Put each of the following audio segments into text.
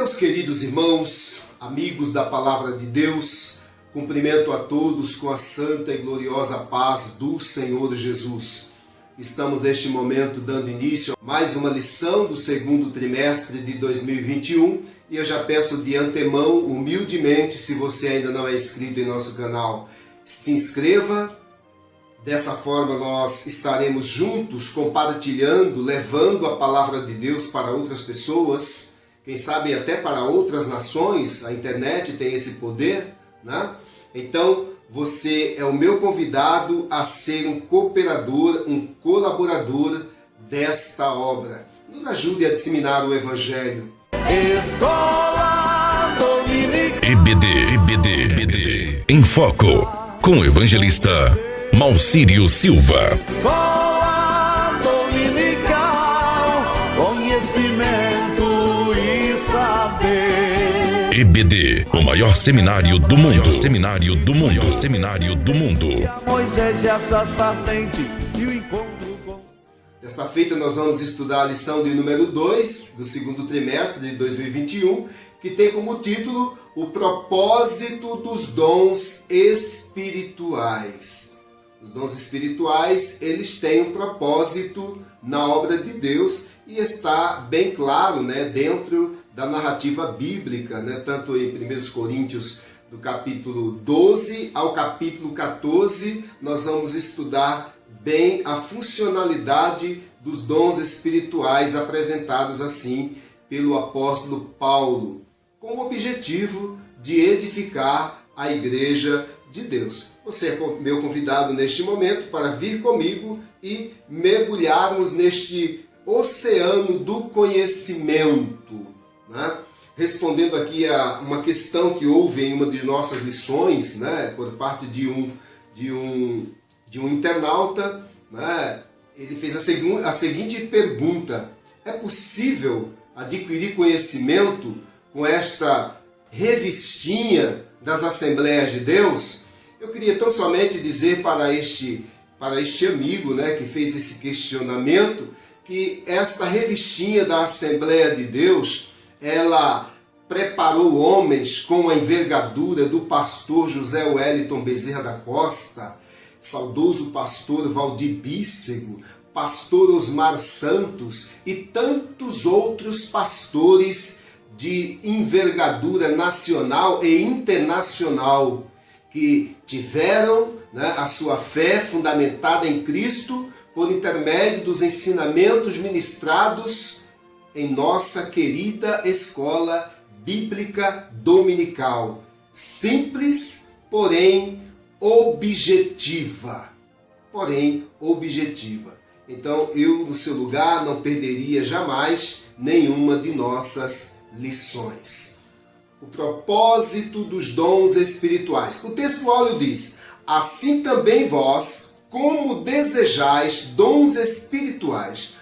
Meus queridos irmãos, amigos da Palavra de Deus, cumprimento a todos com a santa e gloriosa paz do Senhor Jesus. Estamos neste momento dando início a mais uma lição do segundo trimestre de 2021 e eu já peço de antemão, humildemente, se você ainda não é inscrito em nosso canal, se inscreva. Dessa forma nós estaremos juntos compartilhando, levando a Palavra de Deus para outras pessoas, quem sabe até para outras nações. A internet tem esse poder, né? Então, você é o meu convidado a ser um cooperador, um colaborador desta obra. Nos ajude a disseminar o Evangelho. Escola Dominical. EBD. Em Foco, com o evangelista Malcírio Silva. Escola Dominical, conhecimento e saber. EBD, o maior seminário do mundo. Moisés e a sarça ardente e o encontro com... Desta feita nós vamos estudar a lição de número 2 do segundo trimestre de 2021, que tem como título o propósito dos dons espirituais. Os dons espirituais, eles têm um propósito na obra de Deus e está bem claro, né, dentro da narrativa bíblica, né, tanto em 1 Coríntios, do capítulo 12 ao capítulo 14, nós vamos estudar bem a funcionalidade dos dons espirituais apresentados assim pelo apóstolo Paulo, com o objetivo de edificar a igreja de Deus. Você é meu convidado neste momento para vir comigo e mergulharmos neste oceano do conhecimento, né? Respondendo aqui a uma questão que houve em uma de nossas lições, né, por parte de um internauta, né? Ele fez a seguinte pergunta: é possível adquirir conhecimento com esta revistinha das Assembleias de Deus? Eu queria tão somente dizer para este amigo, né, que fez esse questionamento, que esta revistinha da Assembleia de Deus, ela preparou homens com a envergadura do pastor José Wellington Bezerra da Costa, saudoso pastor Valdir Bícego, pastor Osmar Santos e tantos outros pastores de envergadura nacional e internacional que tiveram, né, a sua fé fundamentada em Cristo por intermédio dos ensinamentos ministrados em nossa querida escola bíblica dominical. Simples, porém objetiva. Então, eu, no seu lugar, não perderia jamais nenhuma de nossas lições. O propósito dos dons espirituais. O texto áureo diz: assim também vós, como desejais dons espirituais,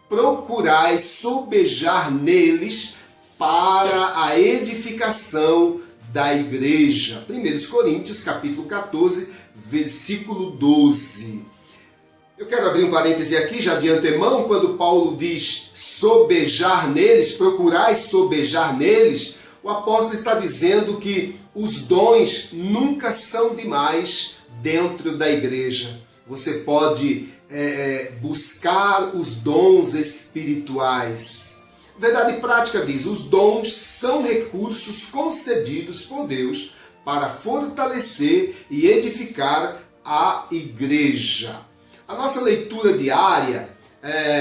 procurai sobejar neles para a edificação da igreja. 1 Coríntios, capítulo 14, versículo 12. Eu quero abrir um parêntese aqui, já de antemão, quando Paulo diz sobejar neles, procurai sobejar neles, o apóstolo está dizendo que os dons nunca são demais dentro da igreja. Você pode buscar os dons espirituais. Verdade prática diz: os dons são recursos concedidos por Deus para fortalecer e edificar a igreja. A nossa leitura diária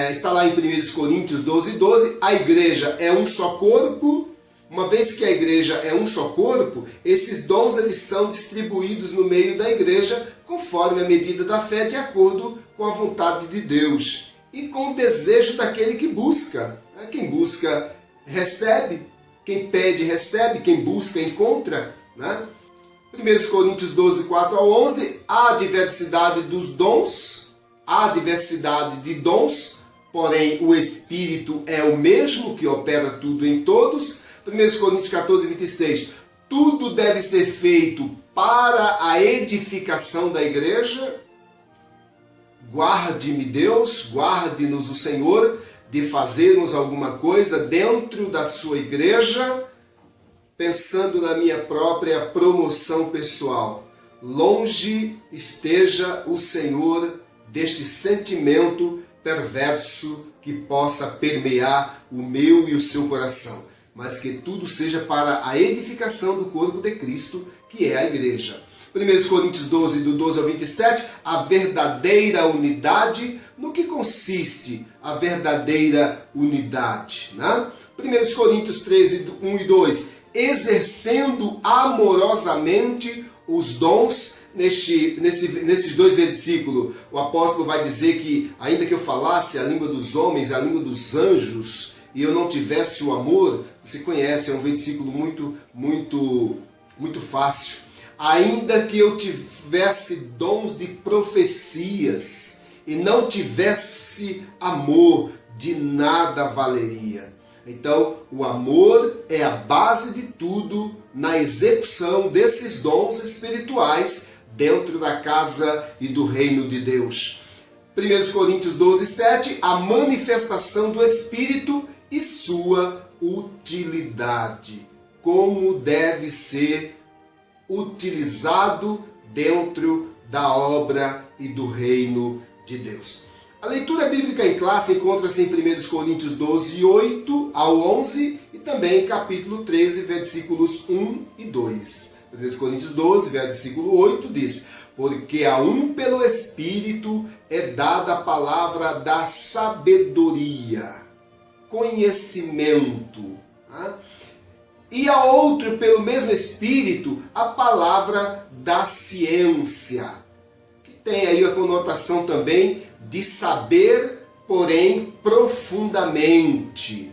está lá em 1 Coríntios 12. A igreja é um só corpo. Uma vez que a igreja é um só corpo, esses dons eles são distribuídos no meio da igreja conforme a medida da fé, de acordo com a vontade de Deus e com o desejo daquele que busca. Quem busca, recebe. Quem pede, recebe. Quem busca, encontra, né? 1 Coríntios 12, 4 a 11, há diversidade dos dons, há diversidade de dons, porém o Espírito é o mesmo que opera tudo em todos. 1 Coríntios 14, 26, tudo deve ser feito para a edificação da igreja. Guarde-me Deus, guarde-nos o Senhor de fazermos alguma coisa dentro da sua igreja pensando na minha própria promoção pessoal. Longe esteja o Senhor deste sentimento perverso que possa permear o meu e o seu coração, mas que tudo seja para a edificação do corpo de Cristo, que é a igreja. 1 Coríntios 12, do 12 ao 27, a verdadeira unidade. No que consiste a verdadeira unidade, né? 1 Coríntios 13, 1 e 2, exercendo amorosamente os dons. Nesses dois versículos, o apóstolo vai dizer que, ainda que eu falasse a língua dos homens, a língua dos anjos, e eu não tivesse o amor, você conhece, é um versículo muito fácil. Ainda que eu tivesse dons de profecias e não tivesse amor, de nada valeria. Então, o amor é a base de tudo na execução desses dons espirituais dentro da casa e do reino de Deus. 1 Coríntios 12, 7, a manifestação do Espírito e sua utilidade. Como deve ser utilizado dentro da obra e do reino de Deus. A leitura bíblica em classe encontra-se em 1 Coríntios 12, 8 ao 11 e também capítulo 13, versículos 1 e 2. 1 Coríntios 12, versículo 8 diz: porque a um pelo Espírito é dada a palavra da sabedoria, conhecimento, tá? E a outro pelo mesmo Espírito a palavra da ciência, que tem aí a conotação também de saber, porém profundamente.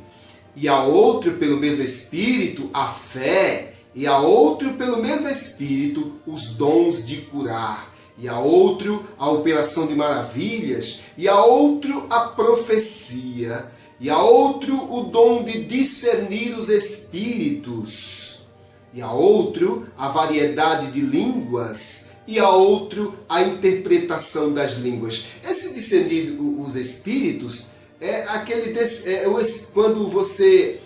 E a outro pelo mesmo Espírito a fé, e a outro pelo mesmo Espírito os dons de curar, e a outro a operação de maravilhas, e a outro a profecia, e a outro o dom de discernir os espíritos, e a outro a variedade de línguas, e a outro a interpretação das línguas. Esse discernir os espíritos é quando você,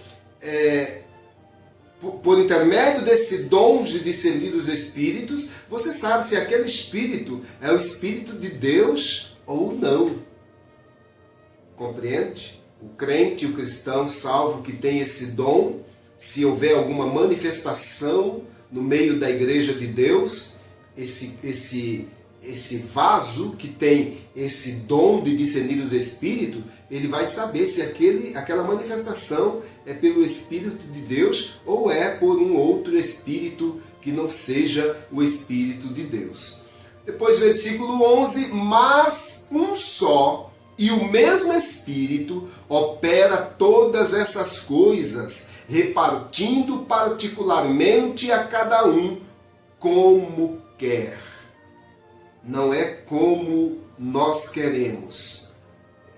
por intermédio desse dom de discernir os espíritos, você sabe se aquele espírito é o Espírito de Deus ou não. Compreende? O crente, o cristão salvo que tem esse dom, se houver alguma manifestação no meio da igreja de Deus, esse vaso que tem esse dom de discernir os espíritos, ele vai saber se aquela manifestação é pelo Espírito de Deus ou é por um outro espírito que não seja o Espírito de Deus. Depois, versículo 11, mas um só e o mesmo Espírito opera todas essas coisas, repartindo particularmente a cada um como quer. Não é como nós queremos.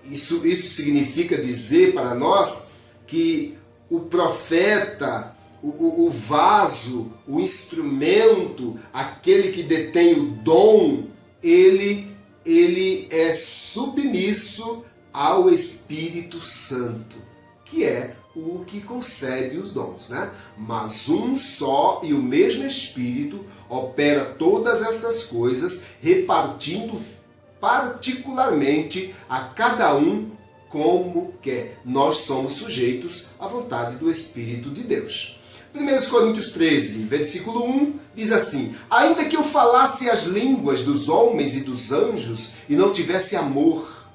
Isso significa dizer para nós que o profeta, o vaso, o instrumento, aquele que detém o dom, ele é submisso ao Espírito Santo, que é o que concede os dons, né? Mas um só e o mesmo Espírito opera todas essas coisas, repartindo particularmente a cada um como quer. Nós somos sujeitos à vontade do Espírito de Deus. 1 Coríntios 13, versículo 1, diz assim: ainda que eu falasse as línguas dos homens e dos anjos e não tivesse amor,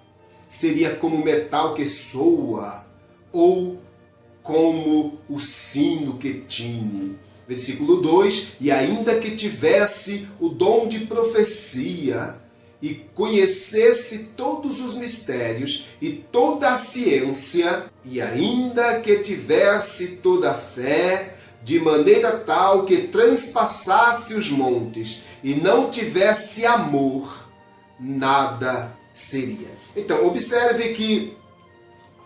seria como metal que soa, ou como o sino que tine. Versículo 2, e ainda que tivesse o dom de profecia, e conhecesse todos os mistérios e toda a ciência, e ainda que tivesse toda a fé, de maneira tal que transpassasse os montes, e não tivesse amor, nada seria. Então, observe que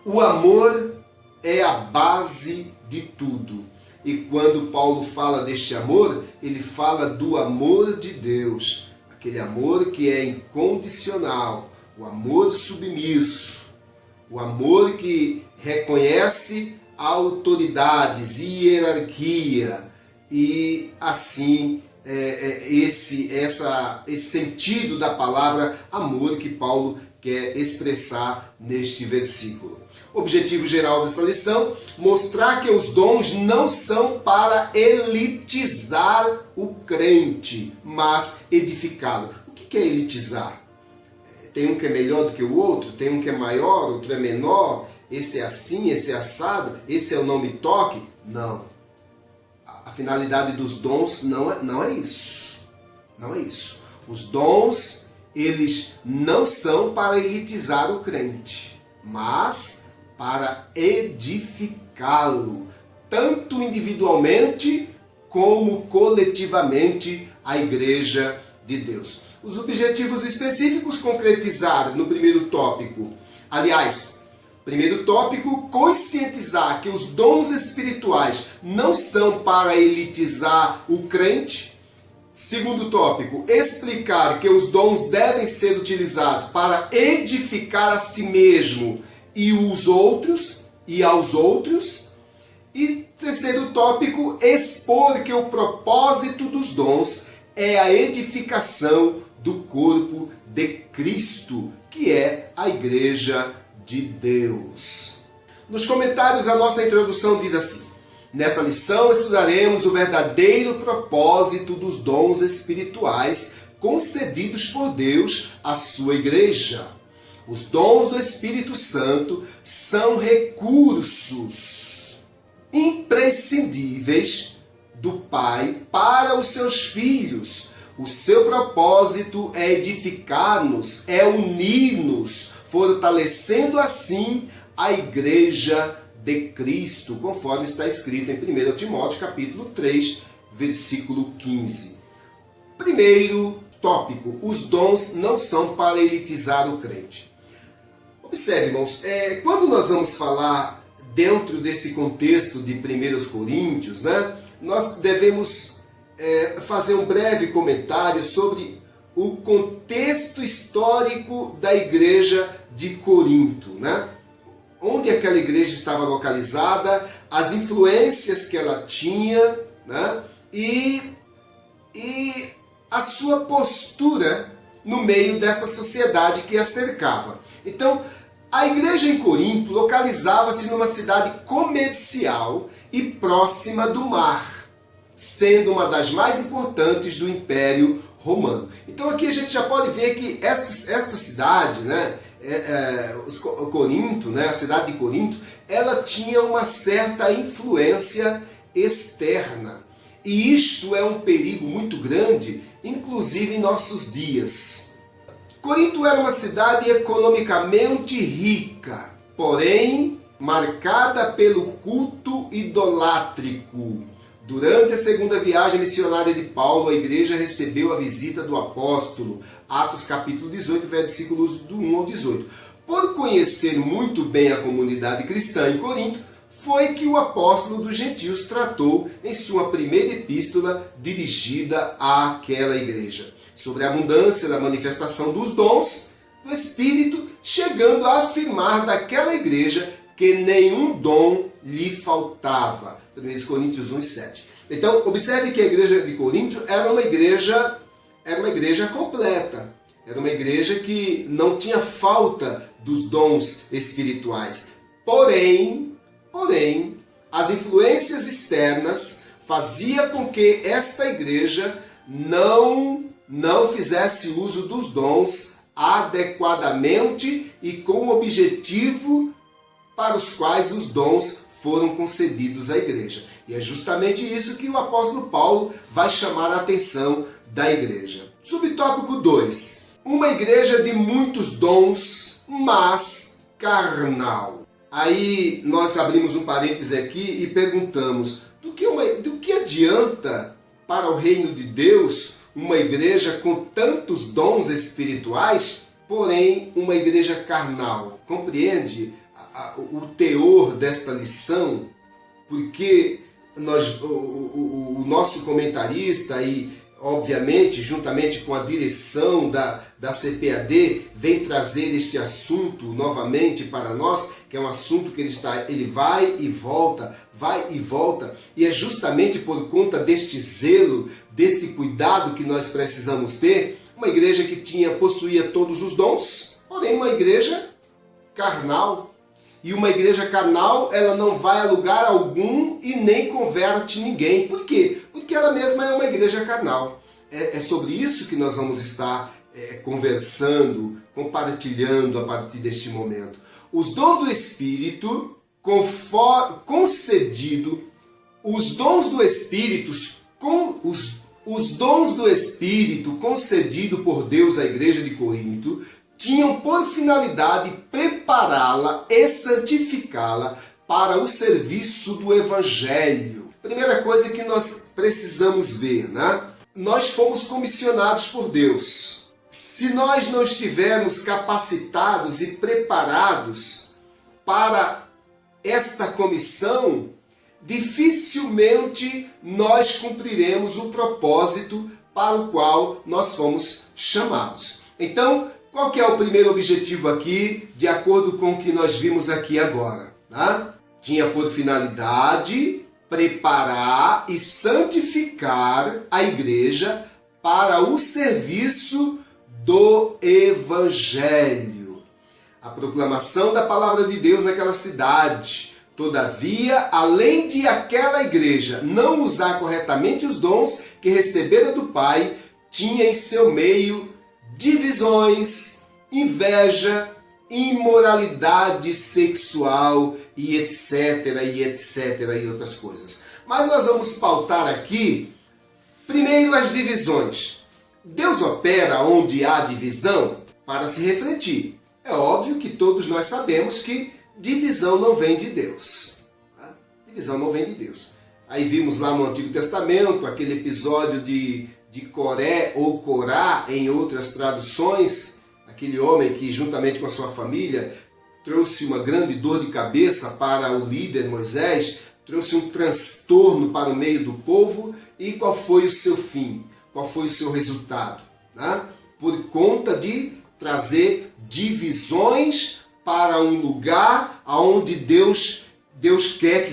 o amor é a base de tudo. E quando Paulo fala deste amor, ele fala do amor de Deus. Aquele amor que é incondicional, o amor submisso, o amor que reconhece autoridades e hierarquia, e assim esse sentido da palavra amor que Paulo quer expressar neste versículo. O objetivo geral dessa lição: mostrar que os dons não são para elitizar o crente, mas edificá-lo. O que é elitizar? Tem um que é melhor do que o outro, tem um que é maior, outro é menor, esse é assim, esse é assado, esse é o não me toque? Não. A finalidade dos dons não é isso. Não é isso. Os dons, eles não são para elitizar o crente, mas para edificá-lo, tanto individualmente como coletivamente, a igreja de Deus. Os objetivos específicos concretizados no primeiro tópico. Aliás, primeiro tópico, conscientizar que os dons espirituais não são para elitizar o crente. Segundo tópico, explicar que os dons devem ser utilizados para edificar a si mesmo e os outros e aos outros. E terceiro tópico, expor que o propósito dos dons é a edificação do corpo de Cristo, que é a igreja de Deus. Nos comentários, a nossa introdução diz assim: nesta lição estudaremos o verdadeiro propósito dos dons espirituais concedidos por Deus à sua igreja. Os dons do Espírito Santo são recursos imprescindíveis do Pai para os seus filhos. O seu propósito é edificar-nos, é unir-nos, fortalecendo assim a igreja de Cristo, conforme está escrito em 1 Timóteo capítulo 3, versículo 15. Primeiro tópico: os dons não são para elitizar o crente. Observe, irmãos, quando nós vamos falar dentro desse contexto de 1 Coríntios, né, nós devemos fazer um breve comentário sobre o contexto histórico da igreja de Corinto, né? Onde aquela igreja estava localizada, as influências que ela tinha, né? e a sua postura no meio dessa sociedade que a cercava. Então, a igreja em Corinto localizava-se numa cidade comercial e próxima do mar, sendo uma das mais importantes do Império Romano. Então aqui a gente já pode ver que esta cidade, né, Corinto, né, a cidade de Corinto, ela tinha uma certa influência externa. E isto é um perigo muito grande, inclusive em nossos dias. Corinto era uma cidade economicamente rica, porém marcada pelo culto idolátrico. Durante a segunda viagem missionária de Paulo, a igreja recebeu a visita do apóstolo, Atos capítulo 18, versículos do 1 ao 18. Por conhecer muito bem a comunidade cristã em Corinto, foi que o apóstolo dos gentios tratou em sua primeira epístola dirigida àquela igreja, sobre a abundância da manifestação dos dons do Espírito, chegando a afirmar daquela igreja que nenhum dom lhe faltava. 1 Coríntios 1, 7. Então, observe que a igreja de Corinto era uma igreja completa. Era uma igreja que não tinha falta dos dons espirituais. Porém, as influências externas faziam com que esta igreja não fizesse uso dos dons adequadamente e com o objetivo para os quais os dons foram concedidos à igreja. E é justamente isso que o apóstolo Paulo vai chamar a atenção da igreja. Subtópico 2. Uma igreja de muitos dons, mas carnal. Aí nós abrimos um parêntese aqui e perguntamos: do que adianta para o reino de Deus uma igreja com tantos dons espirituais, porém uma igreja carnal? Compreende o teor desta lição? Porque o nosso comentarista e obviamente, juntamente com a direção da CPAD, vem trazer este assunto novamente para nós, que é um assunto que ele vai e volta, e é justamente por conta deste zelo, deste cuidado que nós precisamos ter, uma igreja que possuía todos os dons, porém uma igreja carnal. E uma igreja carnal, ela não vai a lugar algum e nem converte ninguém. Por quê? Porque ela mesma é uma igreja carnal. É sobre isso que nós vamos estar conversando, compartilhando a partir deste momento. Os dons do Espírito concedido, os dons do Espírito concedido por Deus à igreja de Corinto, tinham por finalidade prepará-la e santificá-la para o serviço do Evangelho. Primeira coisa que nós precisamos ver, né? Nós fomos comissionados por Deus. Se nós não estivermos capacitados e preparados para esta comissão, dificilmente nós cumpriremos o propósito para o qual nós fomos chamados. Então, qual que é o primeiro objetivo aqui, de acordo com o que nós vimos aqui agora? Tá? Tinha por finalidade preparar e santificar a igreja para o serviço do Evangelho. A proclamação da palavra de Deus naquela cidade. Todavia, além de aquela igreja não usar corretamente os dons que recebera do Pai, tinha em seu meio divisões, inveja, imoralidade sexual e etc, e outras coisas. Mas nós vamos pautar aqui, primeiro, as divisões. Deus opera onde há divisão para se refletir. É óbvio que todos nós sabemos que divisão não vem de Deus. Tá? Divisão não vem de Deus. Aí vimos lá no Antigo Testamento aquele episódio de Coré ou Corá em outras traduções, aquele homem que juntamente com a sua família trouxe uma grande dor de cabeça para o líder Moisés, trouxe um transtorno para o meio do povo. E qual foi o seu fim? Qual foi o seu resultado? Né? Por conta de trazer divisões para um lugar onde Deus quer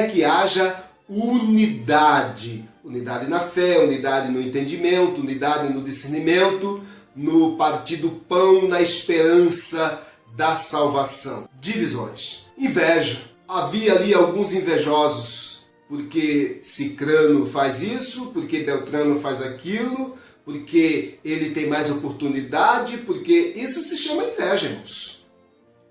que haja unidade. Unidade na fé, unidade no entendimento, unidade no discernimento, no partir do pão, na esperança da salvação. Divisões. Inveja. Havia ali alguns invejosos, porque Cicrano faz isso, porque Beltrano faz aquilo, porque ele tem mais oportunidade, porque isso se chama inveja, irmãos.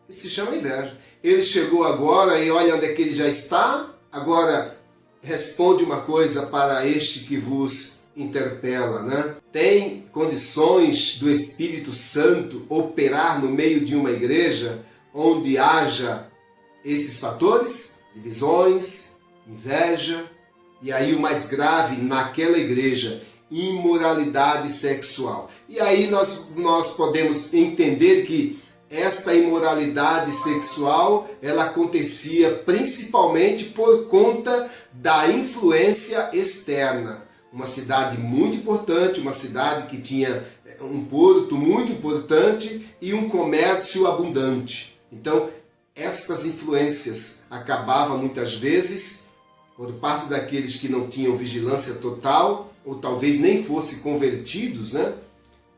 Isso se chama inveja. Ele chegou agora e olha onde é que ele já está. Agora responde uma coisa para este que vos interpela, né? Tem condições do Espírito Santo operar no meio de uma igreja onde haja esses fatores? Divisões, inveja, e aí o mais grave naquela igreja, imoralidade sexual. E aí nós podemos entender que esta imoralidade sexual, ela acontecia principalmente por conta da influência externa. Uma cidade muito importante, uma cidade que tinha um porto muito importante e um comércio abundante. Então, estas influências acabavam muitas vezes, por parte daqueles que não tinham vigilância total, ou talvez nem fossem convertidos, né,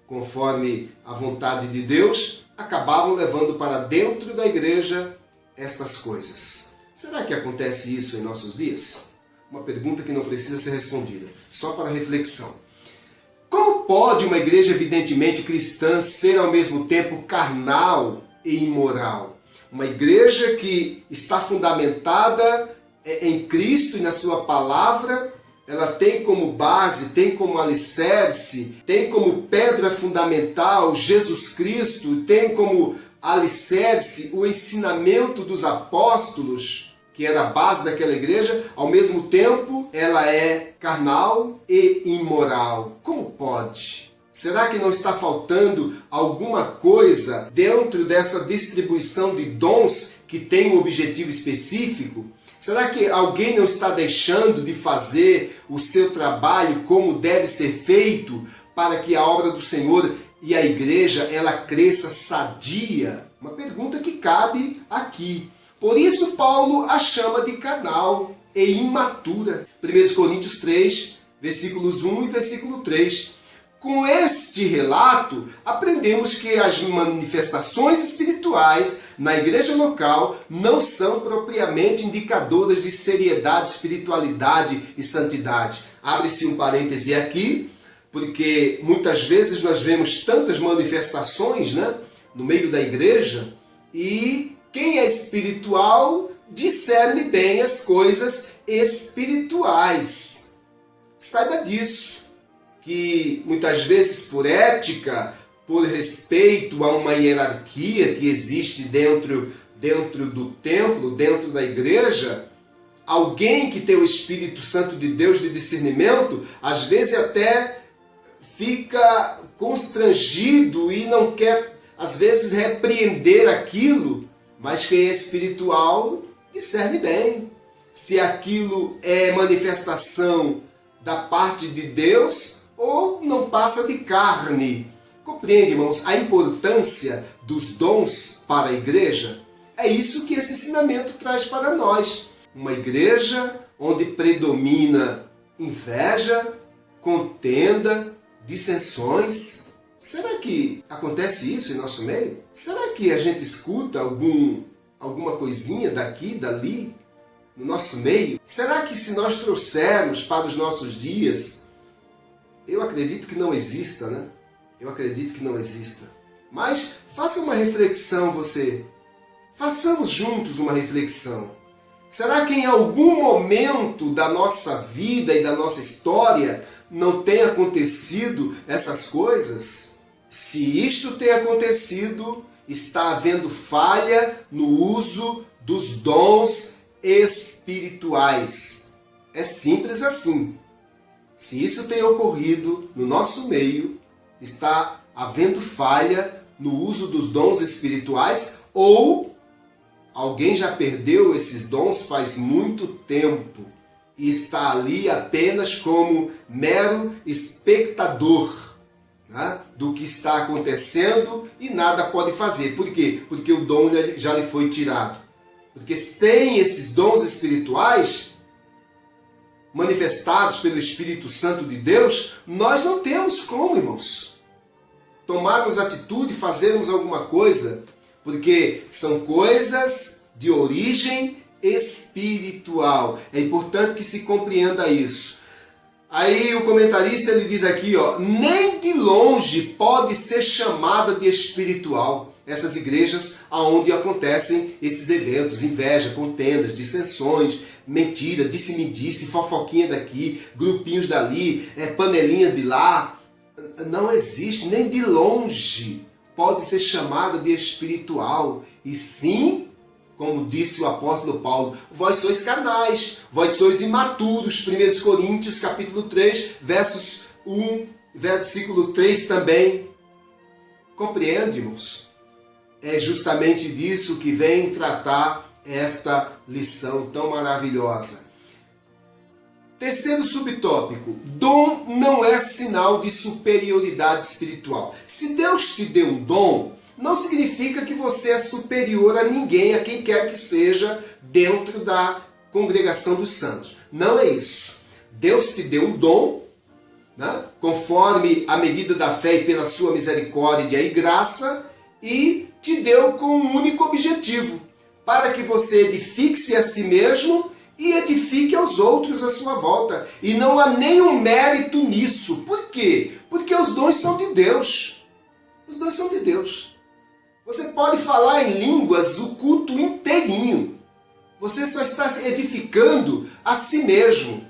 conforme a vontade de Deus, acabavam levando para dentro da igreja estas coisas. Será que acontece isso em nossos dias? Uma pergunta que não precisa ser respondida, só para reflexão. Como pode uma igreja evidentemente cristã ser ao mesmo tempo carnal e imoral? Uma igreja que está fundamentada em Cristo e na sua palavra, ela tem como base, tem como alicerce, tem como pedra fundamental Jesus Cristo, tem como alicerce o ensinamento dos apóstolos, que era a base daquela igreja. Ao mesmo tempo, ela é carnal e imoral. Como pode? Será que não está faltando alguma coisa dentro dessa distribuição de dons que tem um objetivo específico? Será que alguém não está deixando de fazer o seu trabalho como deve ser feito para que a obra do Senhor e a igreja ela cresça sadia? Uma pergunta que cabe aqui. Por isso Paulo a chama de carnal e imatura. 1 Coríntios 3, versículos 1 e versículo 3. Com este relato, aprendemos que as manifestações espirituais na igreja local não são propriamente indicadoras de seriedade, espiritualidade e santidade. Abre-se um parêntese aqui, porque muitas vezes nós vemos tantas manifestações, no meio da igreja, e quem é espiritual discerne bem as coisas espirituais. Saiba disso, que muitas vezes por ética, por respeito a uma hierarquia que existe dentro do templo, dentro da igreja, alguém que tem o Espírito Santo de Deus de discernimento, às vezes até fica constrangido e não quer, às vezes, repreender aquilo, mas quem é espiritual discerne bem se aquilo é manifestação da parte de Deus ou não passa de carne. Compreende, irmãos, a importância dos dons para a igreja? É isso que esse ensinamento traz para nós. Uma igreja onde predomina inveja, contenda, dissensões. Será que acontece isso em nosso meio? Será que a gente escuta alguma coisinha daqui, dali, no nosso meio? Será que se nós trouxermos para os nossos dias, eu acredito que não exista, Eu acredito que não exista. Mas faça uma reflexão você. Façamos juntos uma reflexão. Será que em algum momento da nossa vida e da nossa história não tem acontecido essas coisas? Se isto tem acontecido, está havendo falha no uso dos dons espirituais. É simples assim. Se isso tem ocorrido no nosso meio, está havendo falha no uso dos dons espirituais ou alguém já perdeu esses dons faz muito tempo e está ali apenas como mero espectador, do que está acontecendo e nada pode fazer. Por quê? Porque o dom já lhe foi tirado. Porque sem esses dons espirituais manifestados pelo Espírito Santo de Deus, nós não temos como, irmãos, tomarmos atitude, fazermos alguma coisa, porque são coisas de origem espiritual. É importante que se compreenda isso. Aí o comentarista ele diz aqui, nem de longe pode ser chamada de espiritual essas igrejas onde acontecem esses eventos, inveja, contendas, dissensões, mentira, disse-me-disse, fofoquinha daqui, grupinhos dali, panelinha de lá. Não existe, nem de longe pode ser chamada de espiritual. E sim, como disse o apóstolo Paulo, vós sois carnais, vós sois imaturos. 1 Coríntios capítulo 3, versos 1, versículo 3 também. Compreende, irmãos? É justamente disso que vem tratar esta lição tão maravilhosa. Terceiro subtópico, dom não é sinal de superioridade espiritual. Se Deus te deu um dom, não significa que você é superior a ninguém, a quem quer que seja, dentro da congregação dos santos. Não é isso. Deus te deu um dom, conforme a medida da fé e pela sua misericórdia e graça, e te deu com um único objetivo, para que você edifique-se a si mesmo e edifique aos outros à sua volta. E não há nenhum mérito nisso. Por quê? Porque os dons são de Deus. Os dons são de Deus. Você pode falar em línguas o culto inteirinho. Você só está se edificando a si mesmo.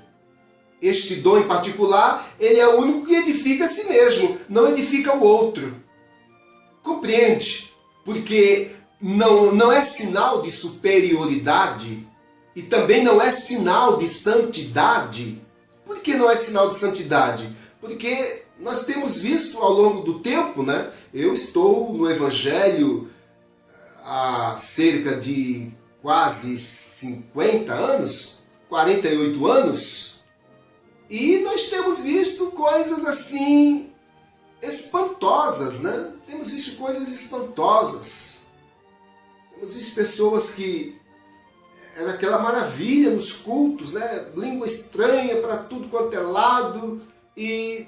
Este dom em particular, ele é o único que edifica a si mesmo, não edifica o outro. Compreende? Porque não é sinal de superioridade e também não é sinal de santidade. Por que não é sinal de santidade? Porque nós temos visto ao longo do tempo, Eu estou no Evangelho há cerca de quase 50 anos, 48 anos, e nós temos visto coisas assim espantosas, né? Temos visto coisas espantosas. Temos visto pessoas que era aquela maravilha nos cultos, né? Língua estranha para tudo quanto é lado, e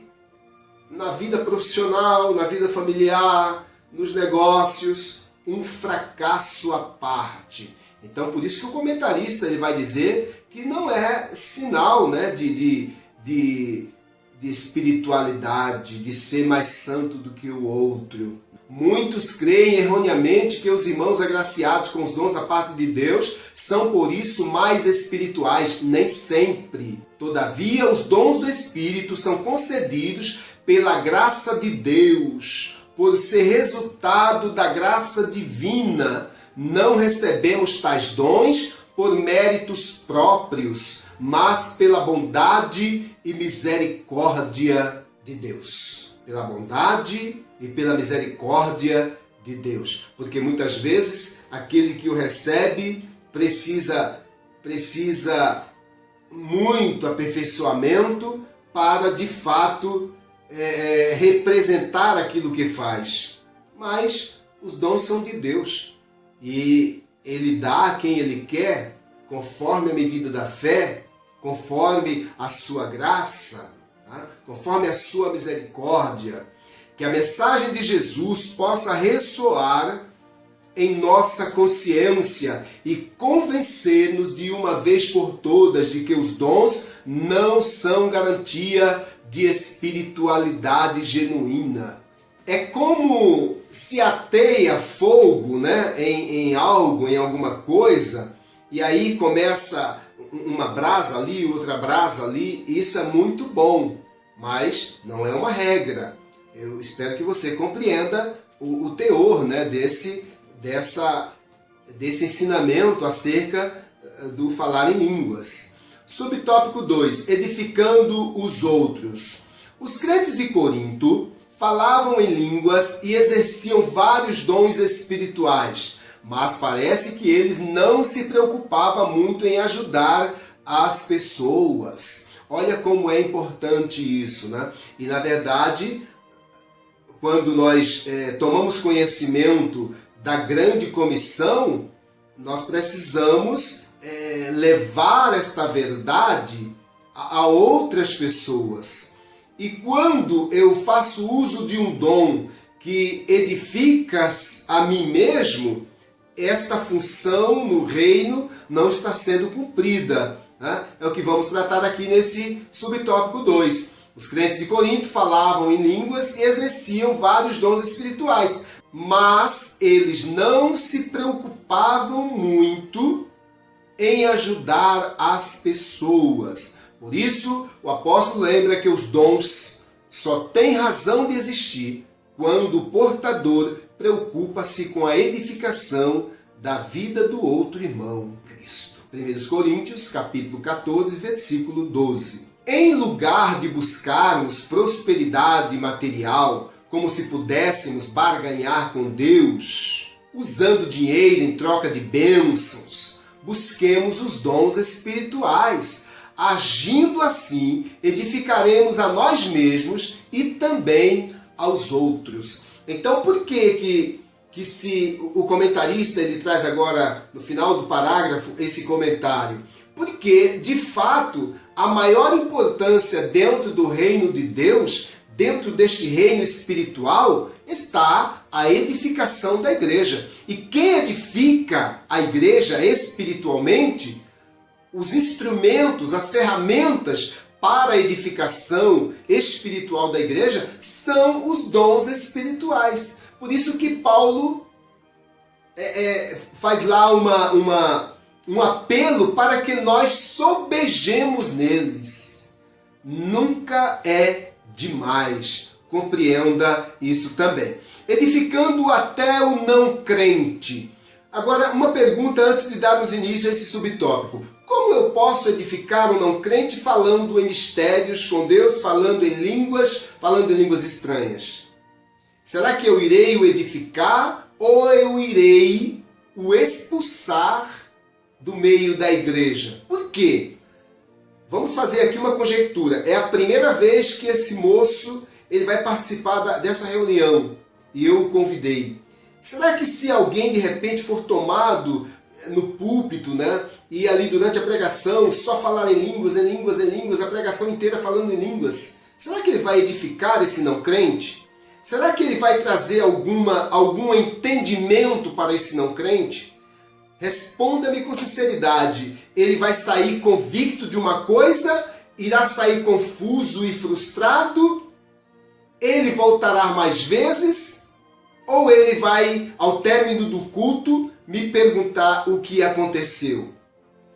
na vida profissional, na vida familiar, nos negócios, um fracasso à parte. Então, por isso que o comentarista ele vai dizer que não é sinal, né, de espiritualidade, de ser mais santo do que o outro. Muitos creem erroneamente que os irmãos agraciados com os dons da parte de Deus são, por isso, mais espirituais. Nem sempre. Todavia, os dons do Espírito são concedidos pela graça de Deus, por ser resultado da graça divina. Não recebemos tais dons por méritos próprios, mas pela bondade e misericórdia de Deus. Pela bondade e pela misericórdia de Deus. Porque muitas vezes aquele que o recebe precisa muito aperfeiçoamento para de fato representar aquilo que faz. Mas os dons são de Deus. E Ele dá a quem Ele quer, conforme a medida da fé, conforme a sua graça, tá? Conforme a sua misericórdia. Que a mensagem de Jesus possa ressoar em nossa consciência e convencer-nos de uma vez por todas de que os dons não são garantia de espiritualidade genuína. É como se ateia fogo, né, em algo, em alguma coisa, e aí começa uma brasa ali, outra brasa ali. Isso é muito bom, mas não é uma regra. Eu espero que você compreenda o teor, né, desse ensinamento acerca do falar em línguas. Subtópico 2. Edificando os outros. Os crentes de Corinto falavam em línguas e exerciam vários dons espirituais, mas parece que eles não se preocupavam muito em ajudar as pessoas. Olha como é importante isso, né? E na verdade, quando nós tomamos conhecimento da grande comissão, nós precisamos levar esta verdade a outras pessoas. E quando eu faço uso de um dom que edifica a mim mesmo, esta função no reino não está sendo cumprida, né? É o que vamos tratar aqui nesse subtópico 2. Os crentes de Corinto falavam em línguas e exerciam vários dons espirituais, mas eles não se preocupavam muito em ajudar as pessoas. Por isso, o apóstolo lembra que os dons só têm razão de existir quando o portador preocupa-se com a edificação da vida do outro irmão, Cristo. 1 Coríntios, capítulo 14, versículo 12. Em lugar de buscarmos prosperidade material, como se pudéssemos barganhar com Deus, usando dinheiro em troca de bênçãos, busquemos os dons espirituais. Agindo assim, edificaremos a nós mesmos e também aos outros. Então, por que se o comentarista ele traz agora, no final do parágrafo, esse comentário? Porque, de fato, a maior importância dentro do reino de Deus, dentro deste reino espiritual, está a edificação da igreja. E quem edifica a igreja espiritualmente, os instrumentos, as ferramentas para a edificação espiritual da igreja são os dons espirituais. Por isso que Paulo faz lá um apelo para que nós sobejemos neles. Nunca é demais. Compreenda isso também. Edificando até o não crente. Agora, uma pergunta antes de darmos início a esse subtópico. Como eu posso edificar um não crente falando em mistérios com Deus, falando em línguas estranhas? Será que eu irei o edificar ou eu irei o expulsar do meio da igreja. Por quê? Vamos fazer aqui uma conjectura. É a primeira vez que esse moço ele vai participar dessa reunião e eu o convidei. Será que se alguém de repente for tomado no púlpito, né, e ali durante a pregação só falar em línguas, a pregação inteira falando em línguas, será que ele vai edificar esse não crente? Será que ele vai trazer algum entendimento para esse não crente? Responda-me com sinceridade. Ele vai sair convicto de uma coisa, irá sair confuso e frustrado? Ele voltará mais vezes? Ou ele vai, ao término do culto, me perguntar o que aconteceu?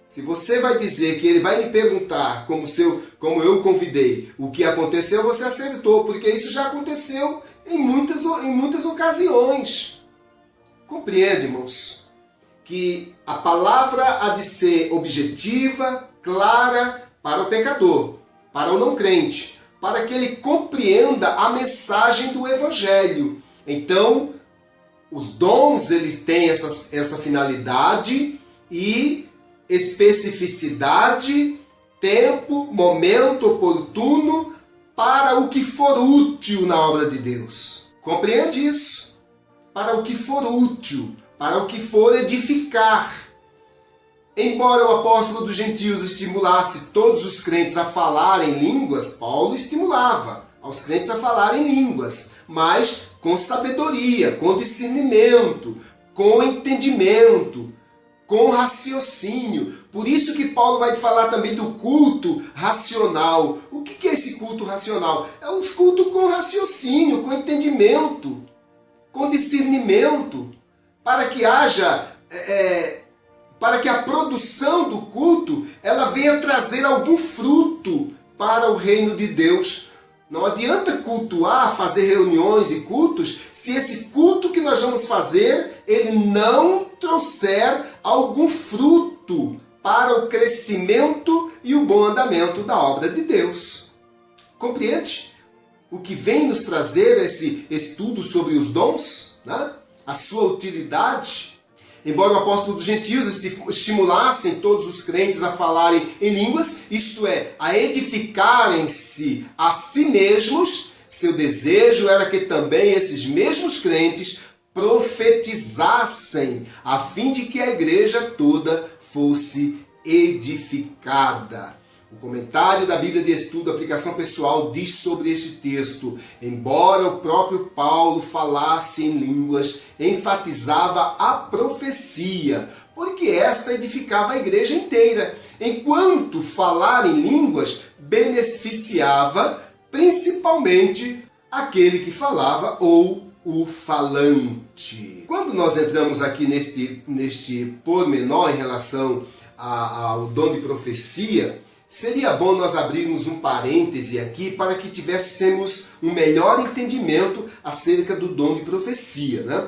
Se você vai dizer que ele vai me perguntar, como eu convidei, o que aconteceu, você acertou, porque isso já aconteceu em muitas ocasiões. Compreende, irmãos, que a palavra há de ser objetiva, clara para o pecador, para o não crente, para que ele compreenda a mensagem do Evangelho. Então, os dons eles têm essa finalidade e especificidade, tempo, momento oportuno para o que for útil na obra de Deus. Compreende isso? Para o que for útil, para o que for edificar. Embora o apóstolo dos gentios estimulasse todos os crentes a falarem línguas, Paulo estimulava aos crentes a falarem línguas, mas com sabedoria, com discernimento, com entendimento, com raciocínio. Por isso que Paulo vai falar também do culto racional. O que é esse culto racional? É o culto com raciocínio, com entendimento, com discernimento, para que para que a produção do culto ela venha trazer algum fruto para o reino de Deus. Não adianta cultuar, fazer reuniões e cultos, se esse culto que nós vamos fazer, ele não trouxer algum fruto para o crescimento e o bom andamento da obra de Deus. Compreende? O que vem nos trazer esse estudo sobre os dons, né? A sua utilidade. Embora o apóstolo dos gentios estimulassem todos os crentes a falarem em línguas, isto é, a edificarem-se a si mesmos, seu desejo era que também esses mesmos crentes profetizassem, a fim de que a igreja toda fosse edificada. O comentário da Bíblia de Estudo, aplicação pessoal, diz sobre este texto: embora o próprio Paulo falasse em línguas, enfatizava a profecia, porque esta edificava a igreja inteira, enquanto falar em línguas beneficiava principalmente aquele que falava ou o falante. Quando nós entramos aqui neste pormenor em relação ao dom de profecia, seria bom nós abrirmos um parêntese aqui para que tivéssemos um melhor entendimento acerca do dom de profecia, né?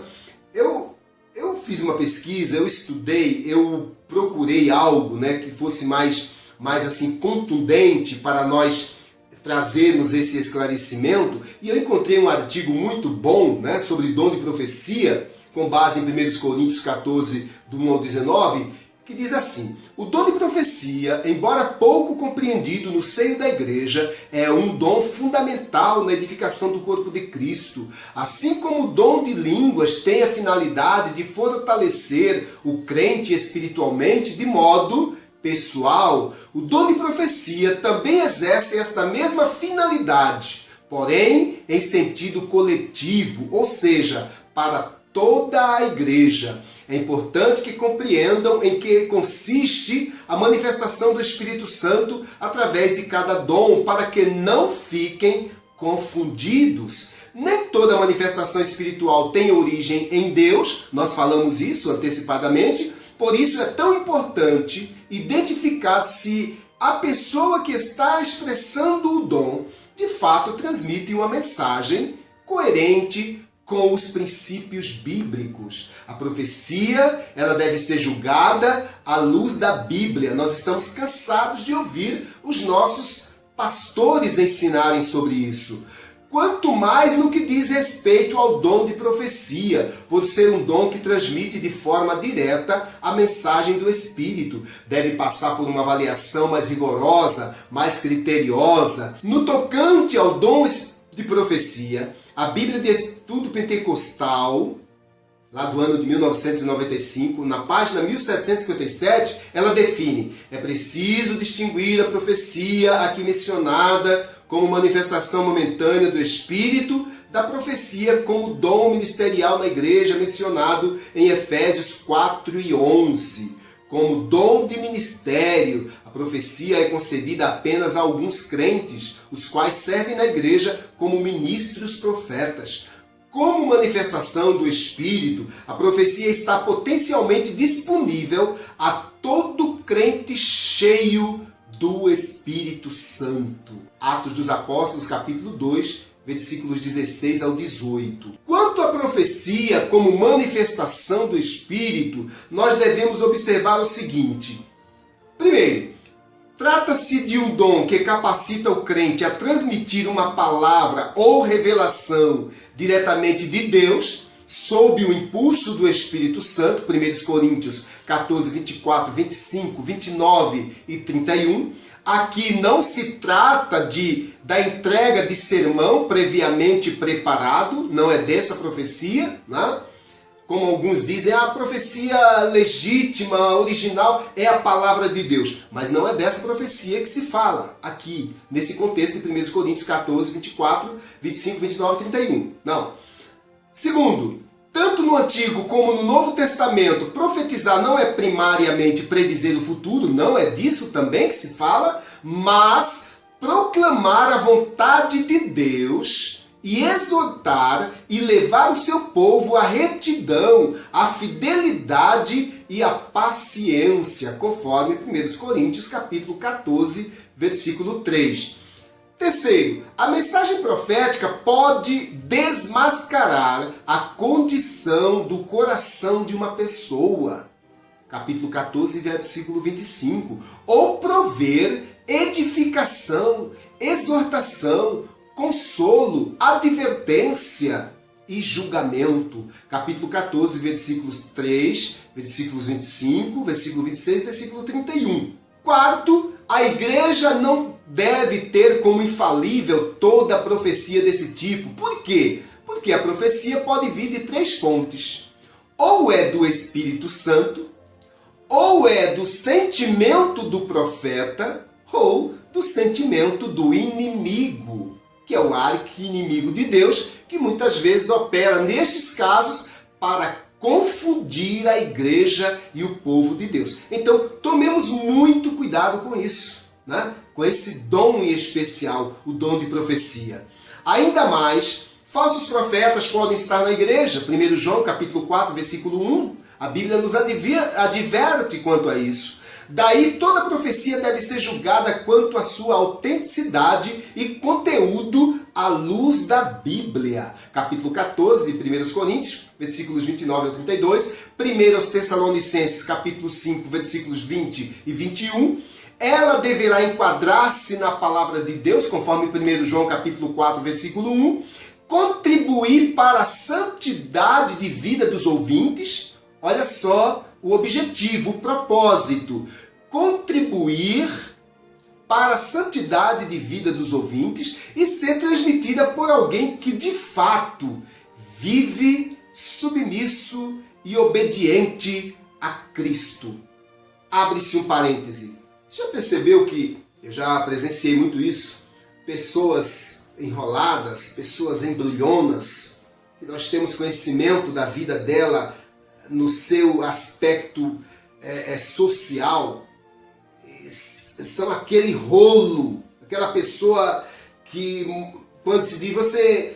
Eu fiz uma pesquisa, eu estudei, eu procurei algo, né, que fosse mais assim contundente para nós trazermos esse esclarecimento, e eu encontrei um artigo muito bom, né, sobre dom de profecia, com base em 1 Coríntios 14, do 1 ao 19, que diz assim: o dom de profecia, embora pouco compreendido no seio da igreja, é um dom fundamental na edificação do corpo de Cristo. Assim como o dom de línguas tem a finalidade de fortalecer o crente espiritualmente de modo pessoal, o dom de profecia também exerce esta mesma finalidade, porém em sentido coletivo, ou seja, para toda a igreja. É importante que compreendam em que consiste a manifestação do Espírito Santo através de cada dom, para que não fiquem confundidos. Nem toda manifestação espiritual tem origem em Deus, nós falamos isso antecipadamente, por isso é tão importante identificar se a pessoa que está expressando o dom, de fato transmite uma mensagem coerente com os princípios bíblicos. A profecia, ela deve ser julgada à luz da Bíblia. Nós estamos cansados de ouvir os nossos pastores ensinarem sobre isso. quanto mais no que diz respeito ao dom de profecia, por ser um dom que transmite de forma direta a mensagem do Espírito. Deve passar por uma avaliação mais rigorosa, mais criteriosa. No tocante ao dom de profecia, a Bíblia de Estudo Pentecostal, lá do ano de 1995, na página 1757, ela define: é preciso distinguir a profecia aqui mencionada como manifestação momentânea do Espírito da profecia como dom ministerial na igreja mencionado em Efésios 4:11. Como dom de ministério, a profecia é concedida apenas a alguns crentes, os quais servem na igreja como ministros profetas. Como manifestação do Espírito, a profecia está potencialmente disponível a todo crente cheio do Espírito Santo. Atos dos Apóstolos, capítulo 2, versículos 16 ao 18. Quanto à profecia como manifestação do Espírito, nós devemos observar o seguinte. Primeiro, trata-se de um dom que capacita o crente a transmitir uma palavra ou revelação diretamente de Deus, sob o impulso do Espírito Santo, 1 Coríntios 14, 24, 25, 29 e 31. Aqui não se trata da entrega de sermão previamente preparado, não é dessa profecia, né? Como alguns dizem, a profecia legítima, original, é a palavra de Deus. Mas não é dessa profecia que se fala aqui, nesse contexto de 1 Coríntios 14, 24, 25, 29 e 31. Não. Segundo, tanto no Antigo como no Novo Testamento, profetizar não é primariamente predizer o futuro, não é disso também que se fala, mas proclamar a vontade de Deus e exortar e levar o seu povo à retidão, à fidelidade e à paciência, conforme 1 Coríntios capítulo 14, versículo 3. Terceiro, a mensagem profética pode desmascarar a condição do coração de uma pessoa, capítulo 14, versículo 25, ou prover edificação, exortação, consolo, advertência e julgamento. Capítulo 14, versículos 3, versículos 25, versículo 26, versículo 31. Quarto, a igreja não deve ter como infalível toda a profecia desse tipo. Por quê? Porque a profecia pode vir de três fontes. Ou é do Espírito Santo, ou é do sentimento do profeta, ou do sentimento do inimigo, que é o arqui-inimigo de Deus, que muitas vezes opera nestes casos para confundir a igreja e o povo de Deus. Então, tomemos muito cuidado com isso, né? Com esse dom em especial, o dom de profecia. Ainda mais, falsos profetas podem estar na igreja. 1 João, capítulo 4, versículo 1, a Bíblia nos adverte quanto a isso. Daí toda profecia deve ser julgada quanto à sua autenticidade e conteúdo à luz da Bíblia. Capítulo 14 de 1 Coríntios, versículos 29 a 32. 1 Tessalonicenses, capítulo 5, versículos 20 e 21. Ela deverá enquadrar-se na palavra de Deus, conforme 1 João, capítulo 4, versículo 1. Contribuir para a santidade de vida dos ouvintes. Olha só o objetivo, o propósito. Contribuir para a santidade de vida dos ouvintes e ser transmitida por alguém que de fato vive submisso e obediente a Cristo. Abre-se um parêntese. Você já percebeu que, eu já presenciei muito isso, pessoas enroladas, pessoas embrulhonas, que nós temos conhecimento da vida dela no seu aspecto social, são aquele rolo, aquela pessoa que, quando se diz,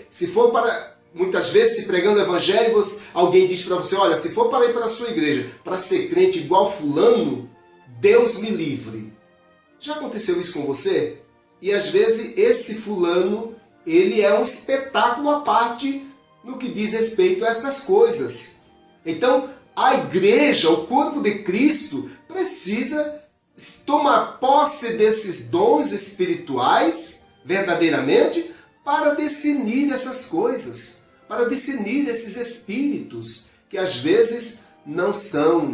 se for para, muitas vezes se pregando o evangelho, alguém diz para você, olha, se for para ir para a sua igreja, para ser crente igual fulano, Deus me livre. Já aconteceu isso com você? E às vezes esse fulano, ele é um espetáculo à parte no que diz respeito a estas coisas. Então, a igreja, o corpo de Cristo, precisa tomar posse desses dons espirituais, verdadeiramente, para discernir essas coisas, para discernir esses espíritos que às vezes não são,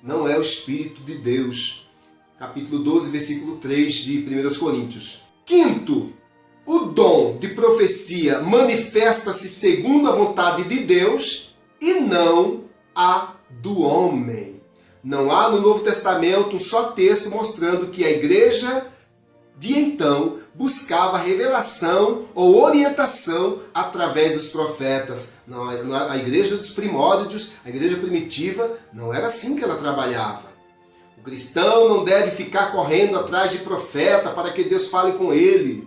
não é o Espírito de Deus. Capítulo 12, versículo 3 de 1 Coríntios. Quinto, o dom de profecia manifesta-se segundo a vontade de Deus e não a do homem. Não há no Novo Testamento um só texto mostrando que a igreja de então buscava revelação ou orientação através dos profetas. Não, a igreja dos primórdios, a igreja primitiva, não era assim que ela trabalhava. O cristão não deve ficar correndo atrás de profeta para que Deus fale com ele.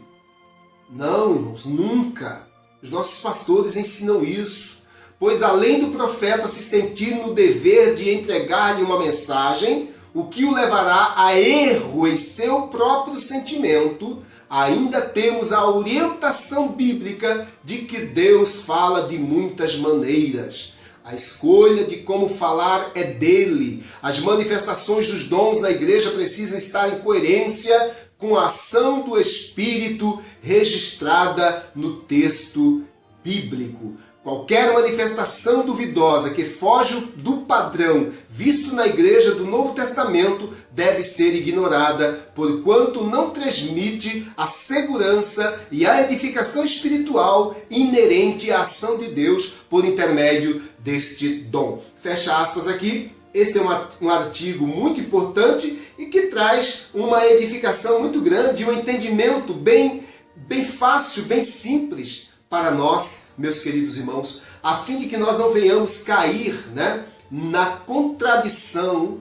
Não, irmãos, nunca. Os nossos pastores ensinam isso. Pois além do profeta se sentir no dever de entregar-lhe uma mensagem, o que o levará a erro em seu próprio sentimento, ainda temos a orientação bíblica de que Deus fala de muitas maneiras. A escolha de como falar é dele. As manifestações dos dons na igreja precisam estar em coerência com a ação do Espírito registrada no texto bíblico. Qualquer manifestação duvidosa que foge do padrão visto na igreja do Novo Testamento deve ser ignorada, porquanto não transmite a segurança e a edificação espiritual inerente à ação de Deus por intermédio deste dom. Fecha aspas aqui. Este é um artigo muito importante e que traz uma edificação muito grande, um entendimento bem fácil, bem simples para nós, meus queridos irmãos, a fim de que nós não venhamos cair na contradição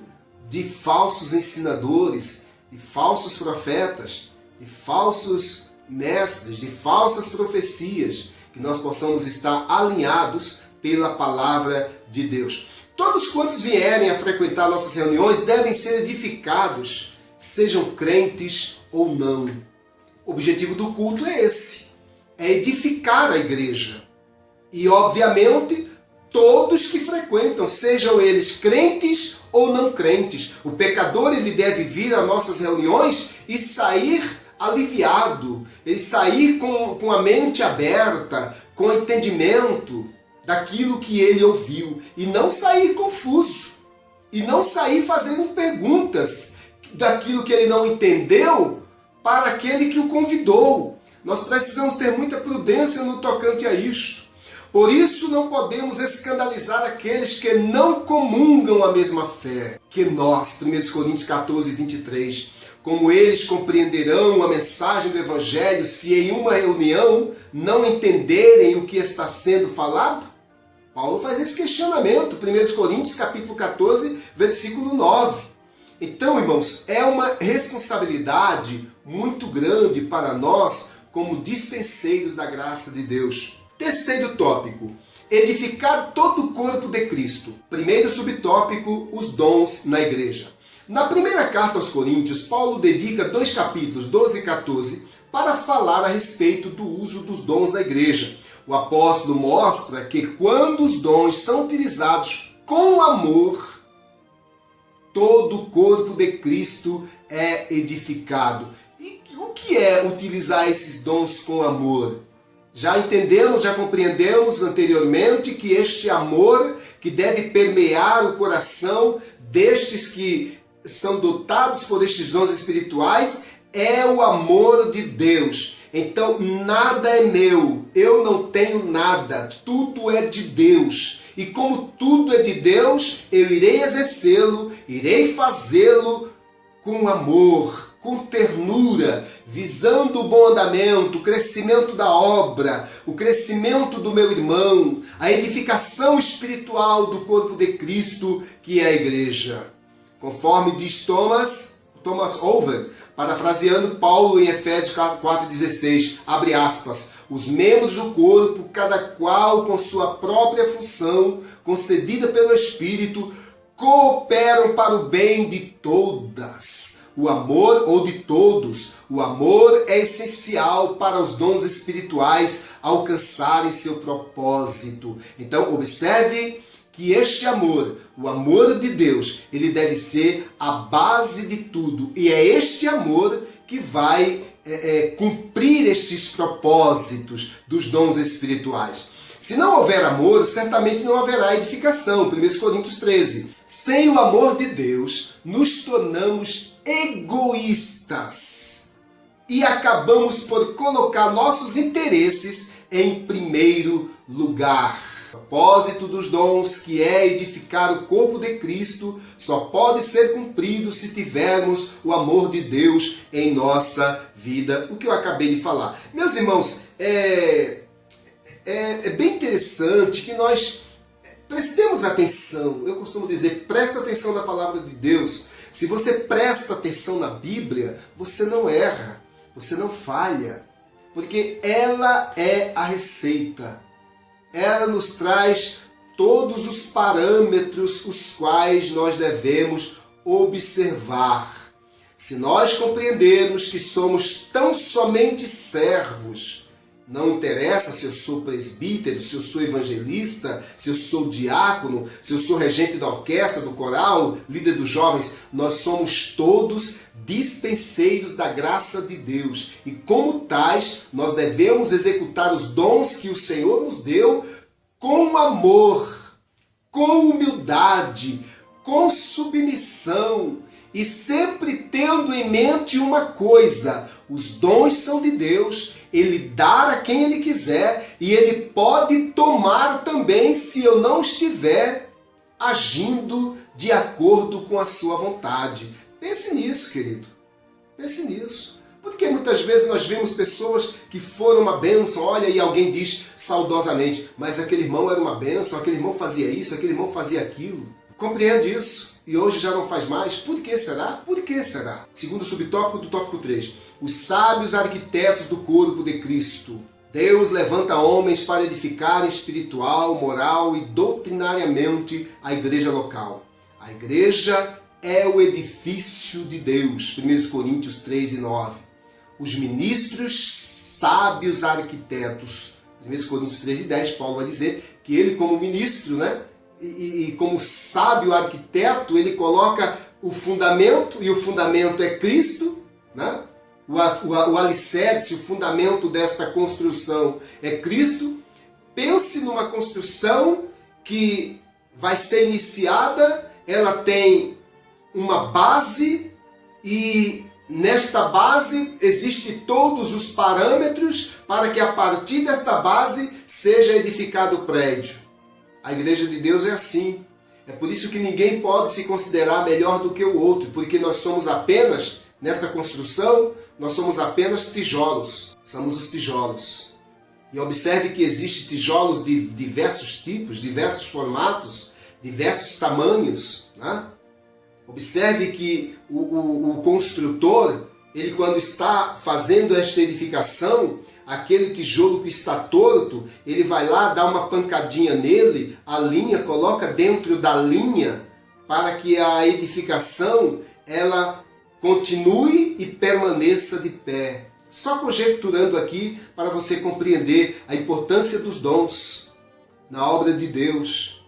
de falsos ensinadores, de falsos profetas, de falsos mestres, de falsas profecias, que nós possamos estar alinhados pela palavra de Deus. Todos quantos vierem a frequentar nossas reuniões devem ser edificados, sejam crentes ou não. O objetivo do culto é esse, é edificar a igreja. E, obviamente, todos que frequentam, sejam eles crentes ou não crentes. O pecador ele deve vir às nossas reuniões e sair aliviado, ele sair com a mente aberta, com entendimento daquilo que ele ouviu, e não sair confuso, e não sair fazendo perguntas daquilo que ele não entendeu para aquele que o convidou. Nós precisamos ter muita prudência no tocante a isto. Por isso não podemos escandalizar aqueles que não comungam a mesma fé que nós. 1 Coríntios 14, 23. Como eles compreenderão a mensagem do Evangelho se em uma reunião não entenderem o que está sendo falado? Paulo faz esse questionamento, 1 Coríntios capítulo 14, versículo 9. Então, irmãos, é uma responsabilidade muito grande para nós como dispenseiros da graça de Deus. Terceiro tópico, edificar todo o corpo de Cristo. Primeiro subtópico, os dons na igreja. Na primeira carta aos Coríntios, Paulo dedica 2 capítulos, 12 e 14, para falar a respeito do uso dos dons da igreja. O apóstolo mostra que quando os dons são utilizados com amor, todo o corpo de Cristo é edificado. E o que é utilizar esses dons com amor? Já entendemos, já compreendemos anteriormente que este amor que deve permear o coração destes que são dotados por estes dons espirituais é o amor de Deus. Então, nada é meu, eu não tenho nada, tudo é de Deus. E como tudo é de Deus, eu irei exercê-lo, irei fazê-lo com amor, com ternura, visando o bom andamento, o crescimento da obra, o crescimento do meu irmão, a edificação espiritual do corpo de Cristo, que é a igreja. Conforme diz Thomas Owen, parafraseando Paulo em Efésios 4,16, abre aspas, os membros do corpo, cada qual com sua própria função, concedida pelo Espírito, cooperam para o bem de todas. O amor, ou de todos, o amor é essencial para os dons espirituais alcançarem seu propósito. Então, observe que este amor, o amor de Deus, ele deve ser a base de tudo. E é este amor que vai cumprir estes propósitos dos dons espirituais. Se não houver amor, certamente não haverá edificação. 1 Coríntios 13. Sem o amor de Deus, nos tornamos egoístas e acabamos por colocar nossos interesses em primeiro lugar. O propósito dos dons, que é edificar o corpo de Cristo, só pode ser cumprido se tivermos o amor de Deus em nossa vida. O que eu acabei de falar. Meus irmãos, é bem interessante que nós prestemos atenção. Eu costumo dizer, presta atenção na palavra de Deus. Se você presta atenção na Bíblia, você não erra, você não falha, porque ela é a receita. Ela nos traz todos os parâmetros os quais nós devemos observar. Se nós compreendermos que somos tão somente servos, não interessa se eu sou presbítero, se eu sou evangelista, se eu sou diácono, se eu sou regente da orquestra, do coral, líder dos jovens, nós somos todos dispenseiros da graça de Deus. E como tais, nós devemos executar os dons que o Senhor nos deu com amor, com humildade, com submissão e sempre tendo em mente uma coisa: os dons são de Deus. Ele dá a quem Ele quiser e Ele pode tomar também se eu não estiver agindo de acordo com a sua vontade. Pense nisso, querido. Pense nisso. Porque muitas vezes nós vemos pessoas que foram uma bênção, olha, e alguém diz saudosamente, mas aquele irmão era uma bênção, aquele irmão fazia isso, aquele irmão fazia aquilo. Compreende isso? E hoje já não faz mais? Por que será? Por que será? Segundo subtópico do tópico 3. Os sábios arquitetos do corpo de Cristo. Deus levanta homens para edificar espiritual, moral e doutrinariamente a igreja local. A igreja é o edifício de Deus. 1 Coríntios 3 e 9. Os ministros sábios arquitetos. 1 Coríntios 3 e 10, Paulo vai dizer que ele, como ministro, e como sábio arquiteto, ele coloca o fundamento, e o fundamento é Cristo, né? O alicerce, o fundamento desta construção é Cristo. Pense numa construção que vai ser iniciada, ela tem uma base e nesta base existem todos os parâmetros para que a partir desta base seja edificado o prédio. A igreja de Deus é assim. É por isso que ninguém pode se considerar melhor do que o outro, porque nós somos apenas, nessa construção, nós somos apenas tijolos. Somos os tijolos. E observe que existem tijolos de diversos tipos, diversos formatos, diversos tamanhos, né? Observe que o construtor, ele quando está fazendo esta edificação, aquele tijolo que está torto, ele vai lá, dá uma pancadinha nele, a linha, coloca dentro da linha, para que a edificação ela continue e permaneça de pé. Só conjecturando aqui para você compreender a importância dos dons na obra de Deus,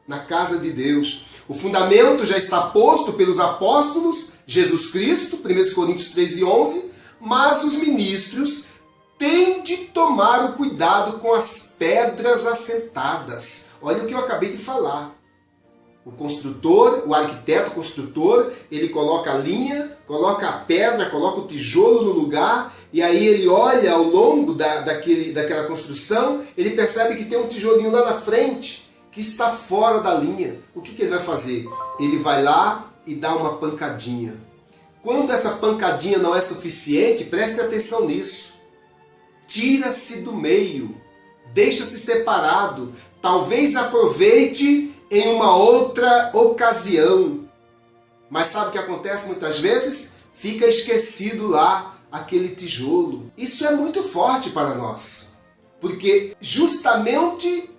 na casa de Deus. O fundamento já está posto pelos apóstolos, Jesus Cristo, 1 Coríntios 3 e 11, mas os ministros têm de tomar o cuidado com as pedras assentadas. Olha o que eu acabei de falar. O construtor, o arquiteto construtor, ele coloca a linha, coloca a pedra, coloca o tijolo no lugar, e aí ele olha ao longo daquela construção, ele percebe que tem um tijolinho lá na frente, que está fora da linha. O que ele vai fazer? Ele vai lá e dá uma pancadinha. Quando essa pancadinha não é suficiente, preste atenção nisso. Tira-se do meio, deixa-se separado, talvez aproveite em uma outra ocasião. Mas sabe o que acontece muitas vezes? Fica esquecido lá aquele tijolo. Isso é muito forte para nós, porque justamente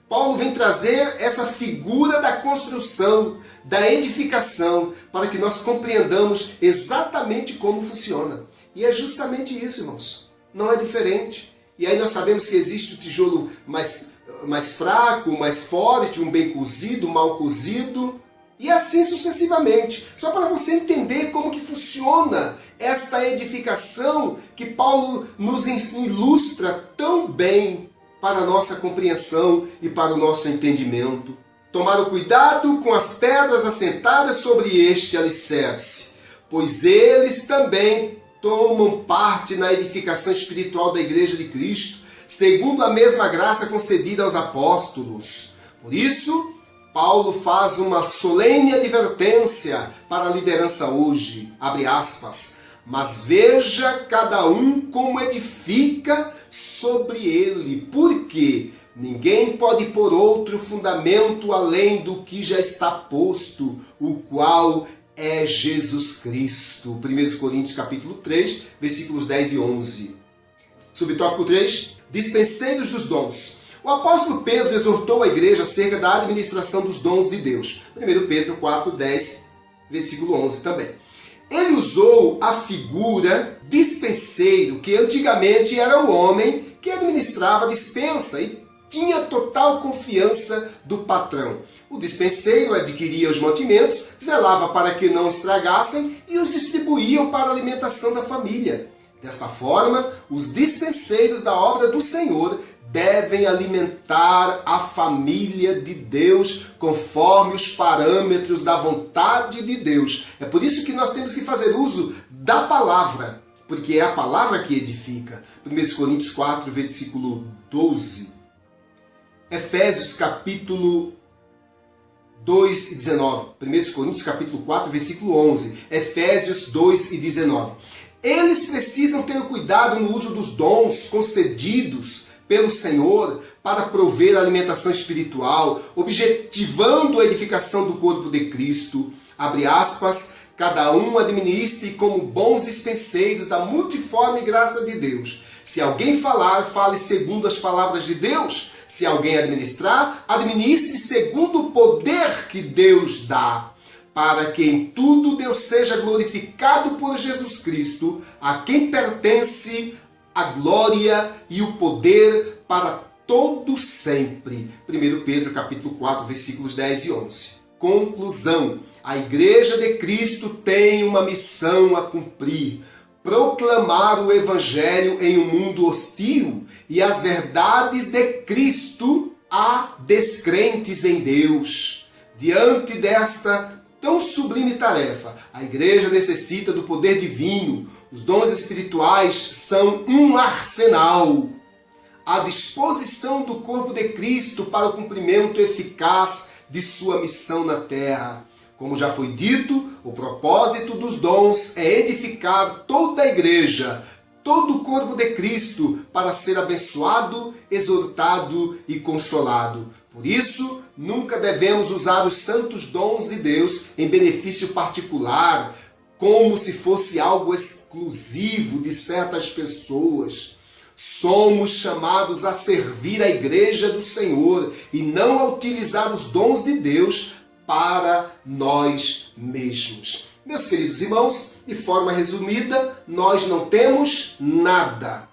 Paulo vem trazer essa figura da construção, da edificação, para que nós compreendamos exatamente como funciona. E é justamente isso, irmãos. Não é diferente. E aí nós sabemos que existe o tijolo mais fraco, mais forte, um bem cozido, mal cozido. E assim sucessivamente. Só para você entender como que funciona esta edificação que Paulo nos ilustra tão bem para a nossa compreensão e para o nosso entendimento. Tomar o cuidado com as pedras assentadas sobre este alicerce, pois eles também tomam parte na edificação espiritual da Igreja de Cristo, segundo a mesma graça concedida aos apóstolos. Por isso, Paulo faz uma solene advertência para a liderança hoje, abre aspas, mas veja cada um como edifica sobre ele, porque ninguém pode pôr outro fundamento além do que já está posto, o qual é Jesus Cristo. 1 Coríntios capítulo 3, versículos 10 e 11. Subtópico 3, dispenseiros dos dons. O apóstolo Pedro exortou a igreja acerca da administração dos dons de Deus. 1 Pedro 4, 10, versículo 11 também. Ele usou a figura dispenseiro, que antigamente era o homem que administrava a dispensa e tinha total confiança do patrão. O dispenseiro adquiria os mantimentos, zelava para que não estragassem e os distribuíam para a alimentação da família. Desta forma, os dispenseiros da obra do Senhor devem alimentar a família de Deus conforme os parâmetros da vontade de Deus. É por isso que nós temos que fazer uso da palavra, porque é a palavra que edifica. 1 Coríntios 4, versículo 12. Efésios capítulo 2 e 19. 1 Coríntios capítulo 4, versículo 11. Efésios 2 e 19. Eles precisam ter o cuidado no uso dos dons concedidos pelo Senhor para prover a alimentação espiritual, objetivando a edificação do corpo de Cristo. Abre aspas, cada um administre como bons dispenseiros da multiforme graça de Deus. Se alguém falar, fale segundo as palavras de Deus. Se alguém administrar, administre segundo o poder que Deus dá, para que em tudo Deus seja glorificado por Jesus Cristo, a quem pertence a glória e o poder para todo sempre. 1 Pedro capítulo 4, versículos 10 e 11. Conclusão. A Igreja de Cristo tem uma missão a cumprir: proclamar o Evangelho em um mundo hostil e as verdades de Cristo a descrentes em Deus. Diante desta tão sublime tarefa, a Igreja necessita do poder divino. Os dons espirituais são um arsenal à disposição do corpo de Cristo para o cumprimento eficaz de sua missão na terra. Como já foi dito, o propósito dos dons é edificar toda a igreja, todo o corpo de Cristo, para ser abençoado, exortado e consolado. Por isso, nunca devemos usar os santos dons de Deus em benefício particular, como se fosse algo exclusivo de certas pessoas. Somos chamados a servir a igreja do Senhor e não a utilizar os dons de Deus para nós mesmos. Meus queridos irmãos, de forma resumida, nós não temos nada.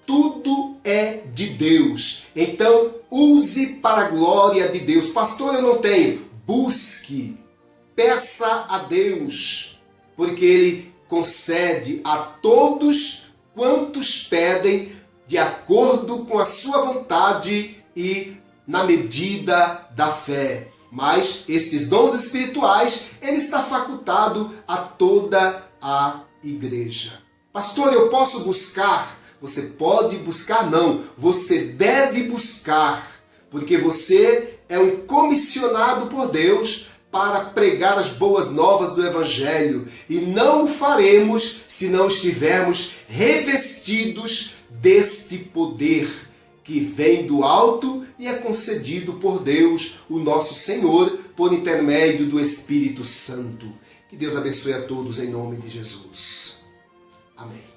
Tudo é de Deus. Então, use para a glória de Deus. Pastor, eu não tenho. Busque. Peça a Deus, porque Ele concede a todos quantos pedem de acordo com a sua vontade e na medida da fé. Mas esses dons espirituais, ele está facultado a toda a igreja. Pastor, eu posso buscar? Você pode buscar? Não. Você deve buscar, porque você é um comissionado por Deus para pregar as boas novas do Evangelho. E não o faremos se não estivermos revestidos deste poder que vem do alto e é concedido por Deus, o nosso Senhor, por intermédio do Espírito Santo. Que Deus abençoe a todos em nome de Jesus. Amém.